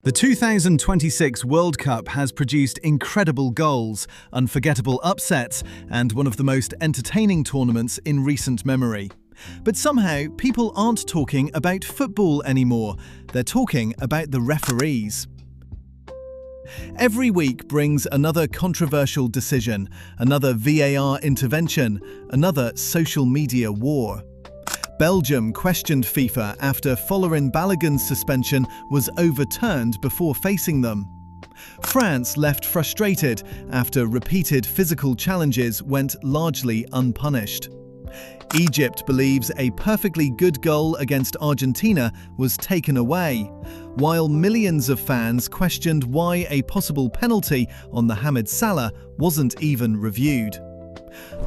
The 2026 World Cup has produced incredible goals, unforgettable upsets, and one of the most entertaining tournaments in recent memory. But somehow, people aren't talking about football anymore. They're talking about the referees. Every week brings another controversial decision, another VAR intervention, another social media war. Belgium questioned FIFA after Folarin Balogun's suspension was overturned before facing them. France left frustrated after repeated physical challenges went largely unpunished. Egypt believes a perfectly good goal against Argentina was taken away, while millions of fans questioned why a possible penalty on Mohamed Salah wasn't even reviewed.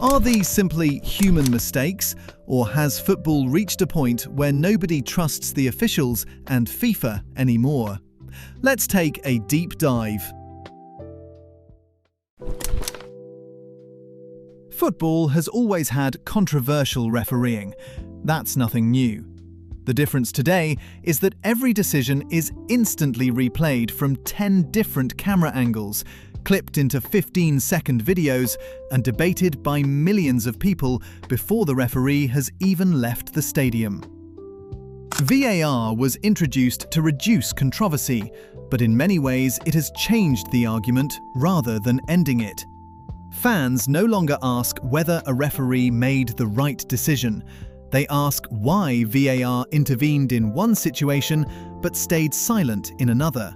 Are these simply human mistakes, or has football reached a point where nobody trusts the officials and FIFA anymore? Let's take a deep dive. Football has always had controversial refereeing. That's nothing new. The difference today is that every decision is instantly replayed from 10 different camera angles, clipped into 15-second videos, and debated by millions of people before the referee has even left the stadium. VAR was introduced to reduce controversy, but in many ways it has changed the argument rather than ending it. Fans no longer ask whether a referee made the right decision. They ask why VAR intervened in one situation but stayed silent in another.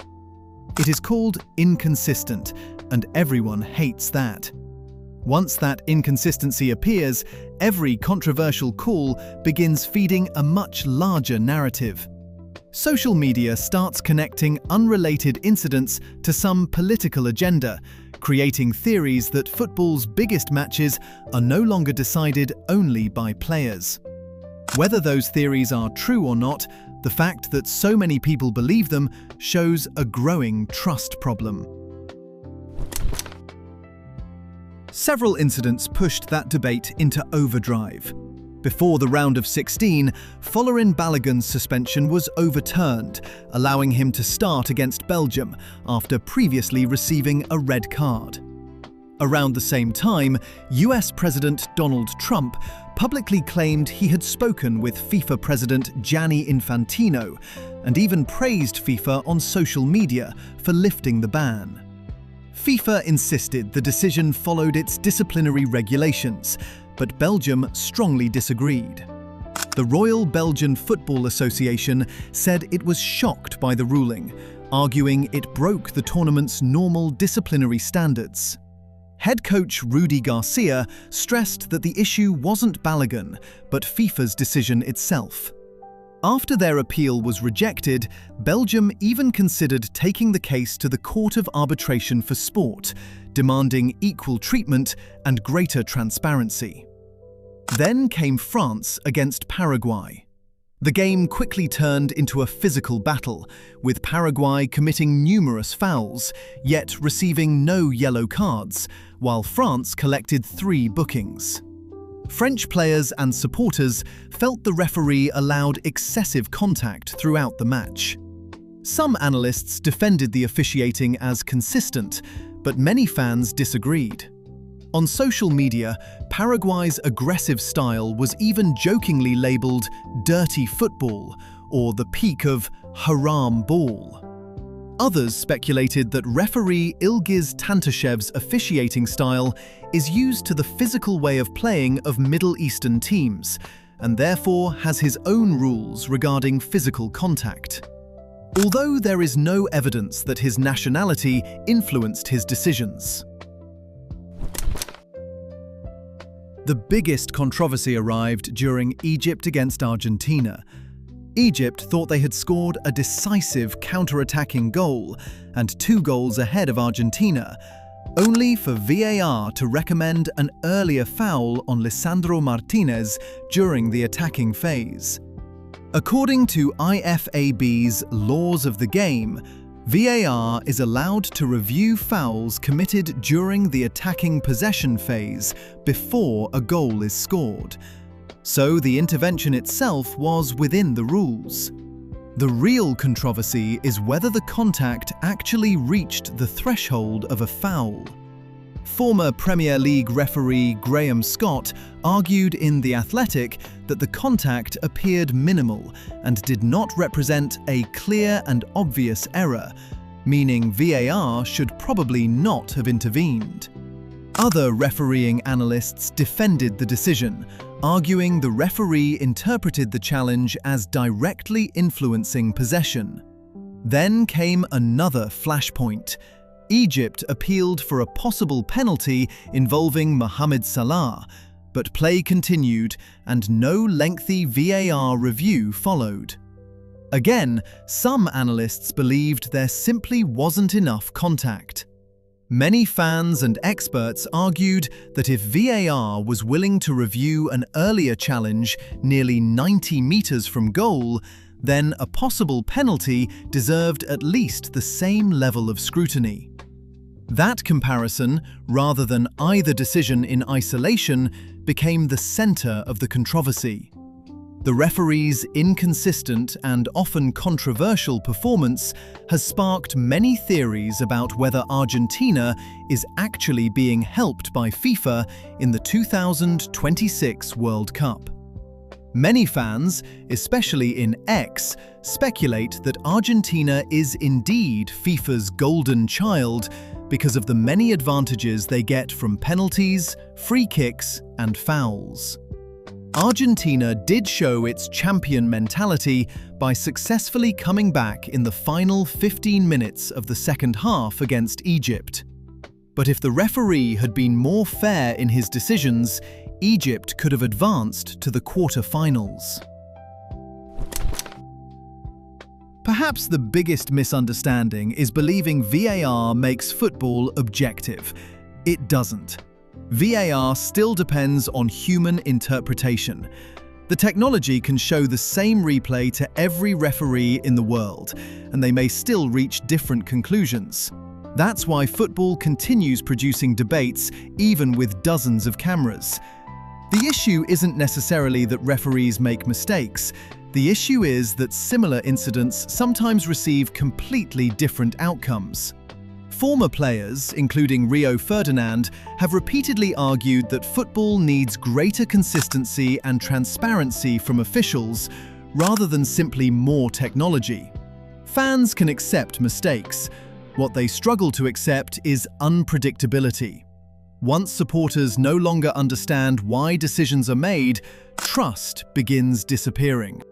It is called inconsistent, and everyone hates that. Once that inconsistency appears, every controversial call begins feeding a much larger narrative. Social media starts connecting unrelated incidents to some political agenda, creating theories that football's biggest matches are no longer decided only by players. Whether those theories are true or not, the fact that so many people believe them shows a growing trust problem. Several incidents pushed that debate into overdrive. Before the round of 16, Folarin Balogun's suspension was overturned, allowing him to start against Belgium after previously receiving a red card. Around the same time, US President Donald Trump publicly claimed he had spoken with FIFA President Gianni Infantino and even praised FIFA on social media for lifting the ban. FIFA insisted the decision followed its disciplinary regulations, but Belgium strongly disagreed. The Royal Belgian Football Association said it was shocked by the ruling, arguing it broke the tournament's normal disciplinary standards. Head coach Rudy Garcia stressed that the issue wasn't Balogun, but FIFA's decision itself. After their appeal was rejected, Belgium even considered taking the case to the Court of Arbitration for Sport, demanding equal treatment and greater transparency. Then came France against Paraguay. The game quickly turned into a physical battle, with Paraguay committing numerous fouls, yet receiving no yellow cards, while France collected 3 bookings. French players and supporters felt the referee allowed excessive contact throughout the match. Some analysts defended the officiating as consistent, but many fans disagreed. On social media, Paraguay's aggressive style was even jokingly labelled dirty football or the peak of haram ball. Others speculated that referee Ilgiz Tantashev's officiating style is used to the physical way of playing of Middle Eastern teams, and therefore has his own rules regarding physical contact. Although there is no evidence that his nationality influenced his decisions. The biggest controversy arrived during Egypt against Argentina. Egypt thought they had scored a decisive counter-attacking goal and 2 goals ahead of Argentina, only for VAR to recommend an earlier foul on Lisandro Martinez during the attacking phase. According to IFAB's Laws of the Game, VAR is allowed to review fouls committed during the attacking possession phase before a goal is scored. So the intervention itself was within the rules. The real controversy is whether the contact actually reached the threshold of a foul. Former Premier League referee Graham Scott argued in The Athletic that the contact appeared minimal and did not represent a clear and obvious error, meaning VAR should probably not have intervened. Other refereeing analysts defended the decision, arguing the referee interpreted the challenge as directly influencing possession. Then came another flashpoint. Egypt appealed for a possible penalty involving Mohamed Salah, but play continued and no lengthy VAR review followed. Again, some analysts believed there simply wasn't enough contact. Many fans and experts argued that if VAR was willing to review an earlier challenge nearly 90 meters from goal, then a possible penalty deserved at least the same level of scrutiny. That comparison, rather than either decision in isolation, became the center of the controversy. The referee's inconsistent and often controversial performance has sparked many theories about whether Argentina is actually being helped by FIFA in the 2026 World Cup. Many fans, especially in X, speculate that Argentina is indeed FIFA's golden child because of the many advantages they get from penalties, free kicks, and fouls. Argentina did show its champion mentality by successfully coming back in the final 15 minutes of the second half against Egypt. But if the referee had been more fair in his decisions, Egypt could have advanced to the quarter-finals. Perhaps the biggest misunderstanding is believing VAR makes football objective. It doesn't. VAR still depends on human interpretation. The technology can show the same replay to every referee in the world, and they may still reach different conclusions. That's why football continues producing debates even with dozens of cameras. The issue isn't necessarily that referees make mistakes. The issue is that similar incidents sometimes receive completely different outcomes. Former players, including Rio Ferdinand, have repeatedly argued that football needs greater consistency and transparency from officials rather than simply more technology. Fans can accept mistakes. What they struggle to accept is unpredictability. Once supporters no longer understand why decisions are made, trust begins disappearing.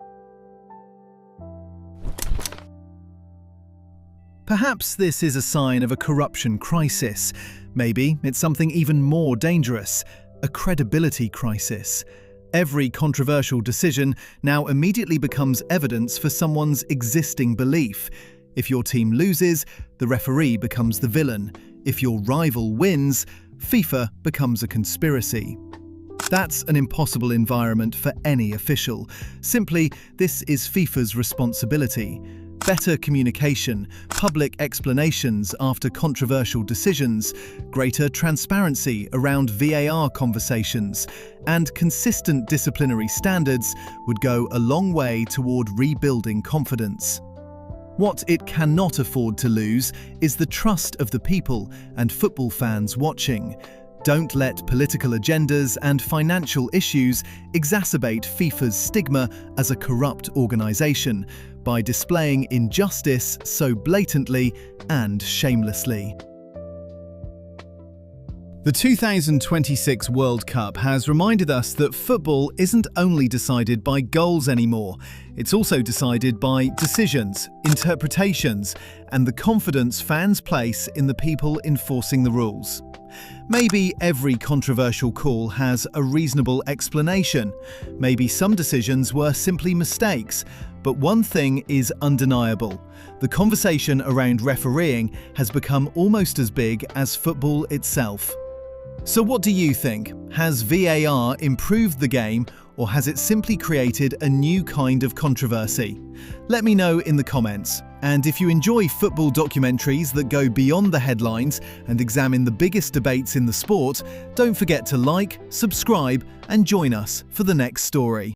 Perhaps this is a sign of a corruption crisis. Maybe it's something even more dangerous, a credibility crisis. Every controversial decision now immediately becomes evidence for someone's existing belief. If your team loses, the referee becomes the villain. If your rival wins, FIFA becomes a conspiracy. That's an impossible environment for any official. Simply, this is FIFA's responsibility. Better communication, public explanations after controversial decisions, greater transparency around VAR conversations, and consistent disciplinary standards would go a long way toward rebuilding confidence. What it cannot afford to lose is the trust of the people and football fans watching. Don't let political agendas and financial issues exacerbate FIFA's stigma as a corrupt organization by displaying injustice so blatantly and shamelessly. The 2026 World Cup has reminded us that football isn't only decided by goals anymore, it's also decided by decisions, interpretations, and the confidence fans place in the people enforcing the rules. Maybe every controversial call has a reasonable explanation. Maybe some decisions were simply mistakes. But one thing is undeniable. The conversation around refereeing has become almost as big as football itself. So what do you think? Has VAR improved the game, or has it simply created a new kind of controversy? Let me know in the comments. And if you enjoy football documentaries that go beyond the headlines and examine the biggest debates in the sport, don't forget to like, subscribe, and join us for the next story.